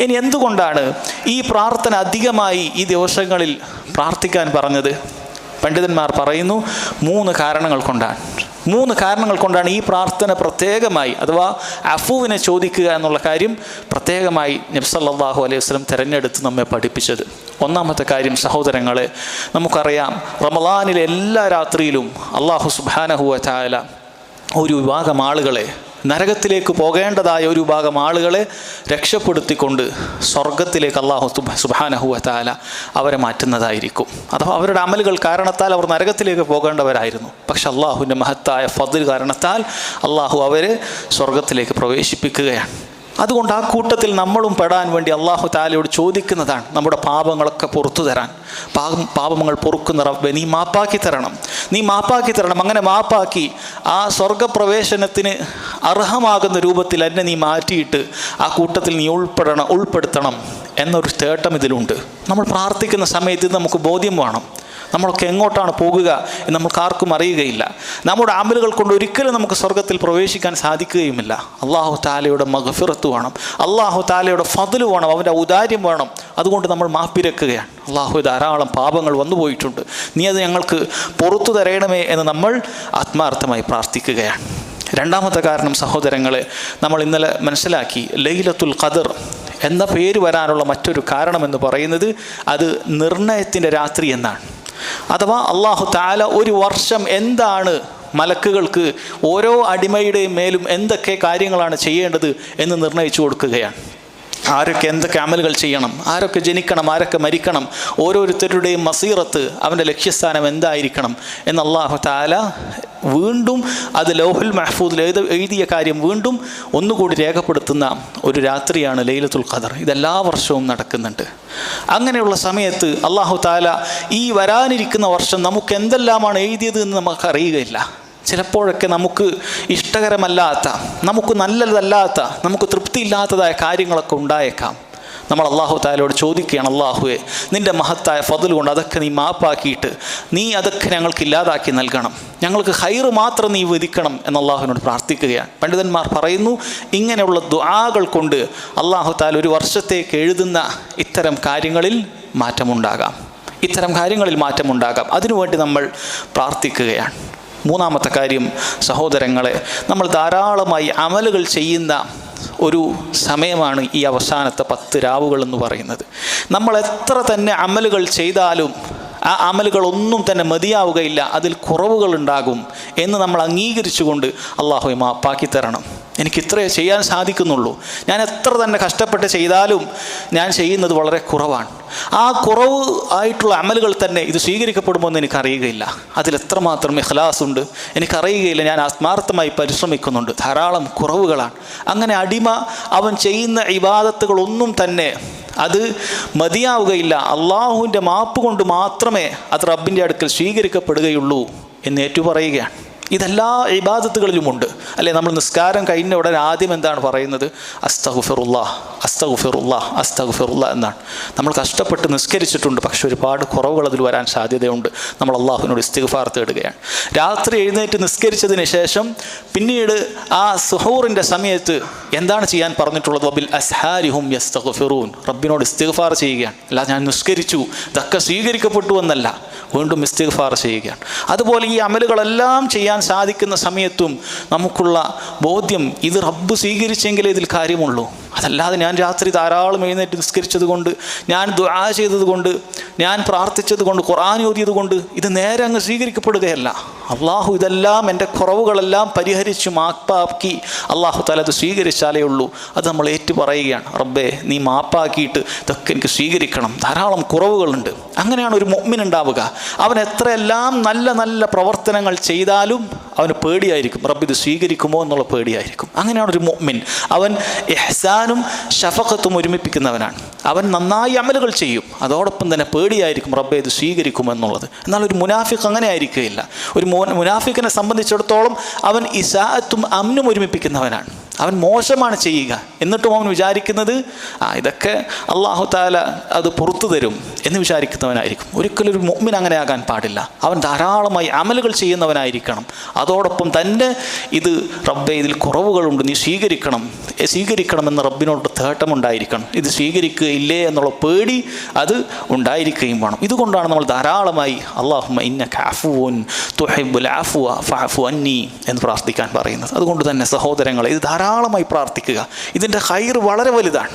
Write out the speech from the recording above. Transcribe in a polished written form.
ഇനി എന്തുകൊണ്ടാണ് ഈ പ്രാർത്ഥന അധികമായി ഈ ദിവസങ്ങളിൽ പ്രാർത്ഥിക്കാൻ പറഞ്ഞത്? പണ്ഡിതന്മാർ പറയുന്നു 3 കാരണങ്ങൾ കൊണ്ടാണ്. 3 കാരണങ്ങൾ കൊണ്ടാണ് ഈ പ്രാർത്ഥന പ്രത്യേകമായി, അഥവാ അഫുവിനെ ചോദിക്കുക എന്നുള്ള കാര്യം പ്രത്യേകമായി നബി സല്ലല്ലാഹു അലൈഹി വസല്ലം തിരഞ്ഞെടുത്ത് നമ്മെ പഠിപ്പിച്ചത്. ഒന്നാമത്തെ കാര്യം സഹോദരങ്ങളെ, നമുക്കറിയാം റമളാനിലെ എല്ലാ രാത്രിയിലും അല്ലാഹു സുബ്ഹാനഹു വ തആല ഒരു വിഭാഗം ആളുകളെ, നരകത്തിലേക്ക് പോകേണ്ടതായ ഒരു വിഭാഗം ആളുകളെ രക്ഷപ്പെടുത്തിക്കൊണ്ട് സ്വർഗത്തിലേക്ക് അല്ലാഹു സുബ്ഹാനഹു വ തആല അവരെ മാറ്റുന്നതായിരിക്കും. അഥവാ അവരുടെ അമലുകൾ കാരണത്താൽ അവർ നരകത്തിലേക്ക് പോകേണ്ടവരായിരുന്നു. പക്ഷെ അള്ളാഹുവിൻ്റെ മഹത്തായ ഫദ്ൽ കാരണത്താൽ അള്ളാഹു അവരെ സ്വർഗത്തിലേക്ക് പ്രവേശിപ്പിക്കുകയാണ്. അതുകൊണ്ട് ആ കൂട്ടത്തിൽ നമ്മളും പെടാൻ വേണ്ടി അല്ലാഹു തആലയോട് ചോദിക്കുന്നതാണ് നമ്മുടെ പാപങ്ങളൊക്കെ പുറത്തു തരാൻ. പാപങ്ങൾ പൊറുക്കുന്ന റബ്ബേ, നീ മാപ്പാക്കി തരണം, നീ മാപ്പാക്കി തരണം. അങ്ങനെ മാപ്പാക്കി ആ സ്വർഗപ്രവേശനത്തിന് അർഹമാകുന്ന രൂപത്തിൽ എന്നെ നീ മാറ്റിയിട്ട് ആ കൂട്ടത്തിൽ നീ ഉൾപ്പെടുത്തണം എന്നൊരു തേട്ടം ഇതിലുണ്ട്. നമ്മൾ പ്രാർത്ഥിക്കുന്ന സമയത്ത് ഇത് നമുക്ക് ബോധ്യം വേണം. നമ്മളൊക്കെ എങ്ങോട്ടാണ് പോകുക എന്ന് നമുക്ക് ആർക്കും അറിയുകയില്ല. നമ്മുടെ അമലുകൾ കൊണ്ട് ഒരിക്കലും നമുക്ക് സ്വർഗത്തിൽ പ്രവേശിക്കാൻ സാധിക്കുകയുമില്ല. അല്ലാഹു തആലയുടെ മഗ്ഫിറത്ത് വേണം, അല്ലാഹു തആലയുടെ ഫദ്ൽ വേണം, അവൻ്റെ ഔദാര്യം വേണം. അതുകൊണ്ട് നമ്മൾ മാപ്പിരക്കുകയാണ്. അല്ലാഹു ധാരാളം പാപങ്ങൾ വന്നു പോയിട്ടുണ്ട്, നീ അത് ഞങ്ങൾക്ക് പുറത്തു തരയണമേ എന്ന് നമ്മൾ ആത്മാർത്ഥമായി പ്രാർത്ഥിക്കുകയാണ്. രണ്ടാമത്തെ കാരണം സഹോദരങ്ങളെ, നമ്മൾ ഇന്നലെ മനസ്സിലാക്കി ലൈലത്തുൽ ഖദർ എന്ന പേര് വരാനുള്ള മറ്റൊരു കാരണമെന്ന് പറയുന്നത് അത് നിർണയത്തിൻ്റെ രാത്രി എന്നാണ്. അഥവാ അല്ലാഹു തആല ഒരു വർഷം എന്താണ് മലക്കുകൾക്ക് ഓരോ അടിമയുടെയും മേലും എന്തൊക്കെ കാര്യങ്ങളാണ് ചെയ്യേണ്ടത് എന്ന് നിർണയിച്ചു കൊടുക്കുകയാണ്. ആരൊക്കെ എന്തൊക്കെ അമലുകൾ ചെയ്യണം, ആരൊക്കെ ജനിക്കണം, ആരൊക്കെ മരിക്കണം, ഓരോരുത്തരുടെയും മസീറത്ത്, അവൻ്റെ ലക്ഷ്യസ്ഥാനം എന്തായിരിക്കണം എന്ന് അല്ലാഹു തആല വീണ്ടും അത് ലൗഹുൽ മഹ്ഫൂദിൽ എഴുതിയ കാര്യം വീണ്ടും ഒന്നുകൂടി രേഖപ്പെടുത്തുന്ന ഒരു രാത്രിയാണ് ലൈലത്തുൽ ഖദർ. ഇതെല്ലാ വർഷവും നടക്കുന്നുണ്ട്. അങ്ങനെയുള്ള സമയത്ത് അല്ലാഹു തആല ഈ വരാനിരിക്കുന്ന വർഷം നമുക്ക് എന്തെല്ലാമാണ് എഴുതിയത് എന്ന് നമുക്കറിയുകയില്ല. ചിലപ്പോഴൊക്കെ നമുക്ക് ഇഷ്ടകരമല്ലാത്ത, നമുക്ക് നല്ലതല്ലാത്ത, നമുക്ക് തൃപ്തിയില്ലാത്തതായ കാര്യങ്ങളൊക്കെ ഉണ്ടായേക്കാം. നമ്മൾ അല്ലാഹു തആലയോട് ചോദിക്കുകയാണ്, അല്ലാഹുവേ, നിൻ്റെ മഹത്തായ ഫദ്ൽ കൊണ്ട് അതൊക്കെ നീ മാപ്പാക്കിയിട്ട് നീ അതൊക്കെ ഞങ്ങൾക്ക് ഇല്ലാതാക്കി നൽകണം, ഞങ്ങൾക്ക് ഖൈറ് മാത്രം നീ വിധിക്കണം എന്ന് അല്ലാഹുവിനോട് പ്രാർത്ഥിക്കുകയാണ്. പണ്ഡിതന്മാർ പറയുന്നു, ഇങ്ങനെയുള്ള ദുആകൾ കൊണ്ട് അല്ലാഹു തആല ഒരു വർഷത്തേക്ക് എഴുതുന്ന ഇത്തരം കാര്യങ്ങളിൽ മാറ്റമുണ്ടാകാം. അതിനുവേണ്ടി നമ്മൾ പ്രാർത്ഥിക്കുകയാണ്. മൂന്നാമത്തെ കാര്യം സഹോദരങ്ങളെ, നമ്മൾ ധാരാളമായി അമലുകൾ ചെയ്യുന്ന ഒരു സമയമാണ് ഈ അവസാനത്തെ 10 രാവുകൾ എന്ന് പറയുന്നത്. നമ്മൾ എത്ര തന്നെ അമലുകൾ ചെയ്താലും ആ അമലുകളൊന്നും തന്നെ മതിയാവുകയില്ല, അതിൽ കുറവുകളുണ്ടാകും എന്ന് നമ്മൾ അംഗീകരിച്ചുകൊണ്ട് അല്ലാഹുവേ മാപ്പാക്കി തരണം, എനിക്ക് ഇത്രയേ ചെയ്യാൻ സാധിക്കുന്നുള്ളൂ, ഞാൻ എത്ര തന്നെ കഷ്ടപ്പെട്ട് ചെയ്താലും ഞാൻ ചെയ്യുന്നത് വളരെ കുറവാണ്, ആ കുറവ് ആയിട്ടുള്ള അമലുകൾ തന്നെ ഇത് സ്വീകരിക്കപ്പെടുമോ എന്ന് എനിക്കറിയുകയില്ല, അതിലെത്രമാത്രം ഇഖ്ലാസ് ഉണ്ട് എനിക്കറിയുകയില്ല, ഞാൻ ആത്മാർത്ഥമായി പരിശ്രമിക്കുന്നുണ്ട്, ധാരാളം കുറവുകളാണ്. അങ്ങനെ അടിമ അവൻ ചെയ്യുന്ന ഇബാദത്തുകളൊന്നും തന്നെ അത് മതിയാവുകയില്ല, അള്ളാഹുവിൻ്റെ മാപ്പ് കൊണ്ട് മാത്രമേ അത് റബ്ബിൻ്റെ അടുക്കൽ സ്വീകരിക്കപ്പെടുകയുള്ളൂ എന്ന് ഏറ്റുപറയുകയാണ്. ഇതെല്ലാ ഇബാദത്തുകളിലുമുണ്ട് അല്ലേ? നമ്മൾ നിസ്കാരം കഴിഞ്ഞ ഉടനെ ആദ്യം എന്താണ് പറയുന്നത്? അസ്തഗ്ഫിറുല്ലാഹ്, അസ്തഗ്ഫിറുല്ലാഹ്, അസ്തഗ്ഫിറുല്ലാഹ് എന്നാണ്. നമ്മൾ കഷ്ടപ്പെട്ട് നിസ്കരിച്ചിട്ടുണ്ട്, പക്ഷെ ഒരുപാട് കുറവുകൾ അതിൽ വരാൻ സാധ്യതയുണ്ട്. നമ്മൾ അള്ളാഹുവിനോട് ഇസ്തിഗ്ഫാർ തേടുകയാണ്. രാത്രി എഴുന്നേറ്റ് നിസ്കരിച്ചതിന് ശേഷം പിന്നീട് ആ സുഹൂറിൻ്റെ സമയത്ത് എന്താണ് ചെയ്യാൻ പറഞ്ഞിട്ടുള്ളത്? വബിൽ അസ്ഹാരിഹും യസ്തഗ്ഫിറൂൻ, റബ്ബിനോട് ഇസ്തിഗ്ഫാർ ചെയ്യുകയാണ്. അല്ല ഞാൻ നിസ്കരിച്ചു ഇതൊക്കെ സ്വീകരിക്കപ്പെട്ടു എന്നല്ല, വീണ്ടും ഇസ്തിഗ്ഫാർ ചെയ്യുകയാണ്. അതുപോലെ ഈ അമലുകളെല്ലാം ചെയ്യാൻ സാധിക്കുന്ന സമയത്തും നമുക്കുള്ള ബോധ്യം ഇത് റബ്ബ് സ്വീകരിച്ചെങ്കിലേ ഇതിൽ കാര്യമുള്ളൂ, അതല്ലാതെ ഞാൻ രാത്രി ധാരാളം എഴുന്നേറ്റ് നിസ്കരിച്ചത് കൊണ്ട്, ഞാൻ ദുആ ചെയ്തത് കൊണ്ട്, ഞാൻ പ്രാർത്ഥിച്ചത് കൊണ്ട്, ഖുർആൻ ഓതിയത് കൊണ്ട് ഇത് നേരെ അങ്ങ് സ്വീകരിക്കപ്പെടുകയല്ല. അള്ളാഹു ഇതെല്ലാം എൻ്റെ കുറവുകളെല്ലാം പരിഹരിച്ച് മാപ്പാക്കി അള്ളാഹു തആല അത് സ്വീകരിച്ചാലേ ഉള്ളൂ. അത് നമ്മൾ ഏറ്റു പറയുകയാണ്, റബ്ബേ നീ മാപ്പാക്കിയിട്ട് ഇതൊക്കെ എനിക്ക് സ്വീകരിക്കണം, ധാരാളം കുറവുകളുണ്ട്. അങ്ങനെയാണ് ഒരു മുഅ്മിൻ ഉണ്ടാവുക. അവൻ എത്രയെല്ലാം നല്ല നല്ല പ്രവർത്തനങ്ങൾ ചെയ്താലും അവന് പേടിയായിരിക്കും, റബ്ബ് ഇത് സ്വീകരിക്കുമോ എന്നുള്ള പേടിയായിരിക്കും. അങ്ങനെയാണ് ഒരു മുഅ്മിൻ. അവൻ ഇഹ്സാനും ഷഫഖത്തും ഒരുമിപ്പിക്കുന്നവനാണ്. അവൻ നന്നായി അമലുകൾ ചെയ്യും, അതോടൊപ്പം തന്നെ പേടിയായിരിക്കും റബ്ബെ ഇത് സ്വീകരിക്കുമെന്നുള്ളത്. എന്നാൽ ഒരു മുനാഫിഖ് അങ്ങനെ ആയിരിക്കുകയില്ല. ഒരു മുനാഫിഖിനെ സംബന്ധിച്ചിടത്തോളം അവൻ ഇസാഅത്തും അമ്നും ഒരുമിപ്പിക്കുന്നവനാണ്. അവൻ മോശമാണ് ചെയ്യുക, എന്നിട്ടും അവൻ വിചാരിക്കുന്നത് ഇതൊക്കെ അള്ളാഹു താല അത് പുറത്തു തരും എന്ന് വിചാരിക്കുന്നവനായിരിക്കും. ഒരിക്കലും ഒരു മുഅ്മിൻ അങ്ങനെ ആകാൻ പാടില്ല. അവൻ ധാരാളമായി അമലുകൾ ചെയ്യുന്നവനായിരിക്കണം. അതോടൊപ്പം തന്നെ ഇത് റബ്ബേ ഇതിൽ കുറവുകളുണ്ട്, നീ സ്വീകരിക്കണമെന്ന് റബ്ബിനോട് തേട്ടമുണ്ടായിരിക്കണം. ഇത് സ്വീകരിക്കുകയില്ലേ എന്നുള്ള പേടി അത് ഉണ്ടായിരിക്കുകയും വേണം. ഇതുകൊണ്ടാണ് നമ്മൾ ധാരാളമായി അല്ലാഹുമ്മ ഇന്നക അഫ്വുൻ തുഹിബ്ബുൽ അഫ്വ ഫഅഫു അന്നി എന്ന് പ്രാർത്ഥിക്കാൻ പറയുന്നത്. അതുകൊണ്ട് തന്നെ സഹോദരങ്ങളെ, ഇത് ധാരാളമായി പ്രാർത്ഥിക്കുക. ഇതിൻ്റെ ഖൈർ വളരെ വലുതാണ്.